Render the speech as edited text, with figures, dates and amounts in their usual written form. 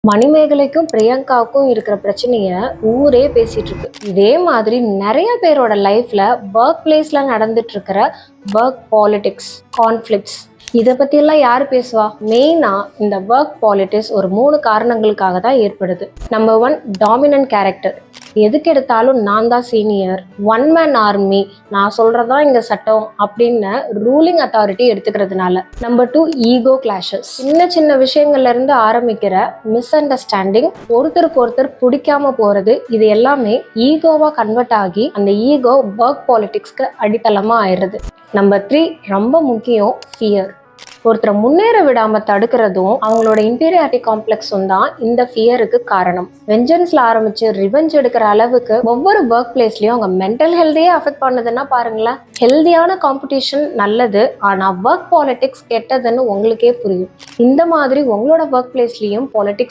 மணிமேகலைக்கும் பிரியங்காவுக்கும் இருக்கிற பிரச்சனைய ஊரே பேசிட்டு இருக்கு. இதே மாதிரி நிறைய பேரோட லைஃப்ல ஒர்க் பிளேஸ்ல நடந்துட்டு இருக்கிற ஒர்க் பாலிடிக்ஸ், கான்ஃபிளிக்ட்ஸ், இதை பற்றியெல்லாம் யார் பேசுவா? மெயினாக இந்த ஒர்க் பாலிட்டிக்ஸ் ஒரு 3 காரணங்களுக்காக தான் ஏற்படுது. Number 1, dominant character. எதுக்கு எடுத்தாலும் நான் தான் சீனியர், ஒன் மேன் ஆர்மி, நான் சொல்கிறதான் இங்கே சட்டம் அப்படின்னு ரூலிங் அத்தாரிட்டி எடுத்துக்கிறதுனால. Number 2, ego clashes. சின்ன சின்ன விஷயங்கள்லேருந்து ஆரம்பிக்கிற மிஸ் அண்டர்ஸ்டாண்டிங், ஒருத்தருக்கு ஒருத்தர் பிடிக்காம போகிறது, இது எல்லாமே ஈகோவாக கன்வெர்ட் ஆகி அந்த ஈகோ ஒர்க் பாலிட்டிக்ஸ்க்கு அடித்தளமாக ஆயிடுறது. நம்பர் 3, ரொம்ப முக்கியம், ஃபியர். ஒருத்தரை முன்னேற விடாம தடுக்கிறதும் அவங்களோட இன்ஃபீரியாரிட்டி காம்ப்ளெக்ஸும் தான் இந்த ஃபியருக்கு காரணம். வெஞ்சன்ஸ்ல ஆரம்பிச்சு ரிவெஞ்ச் எடுக்கிற அளவுக்கு ஒவ்வொரு ஒர்க் பிளேஸ்லயும் அவங்க மென்டல் ஹெல்த்தையே அஃபெக்ட் பண்ணுதுன்னா பாருங்களேன். ஹெல்தியான காம்படிஷன் நல்லது, ஆனா ஒர்க் பாலிடிக்ஸ் கெட்டதுன்னு உங்களுக்கே புரியும். இந்த மாதிரி உங்களோட ஒர்க் பிளேஸ்லயும் பாலிடிக்ஸ்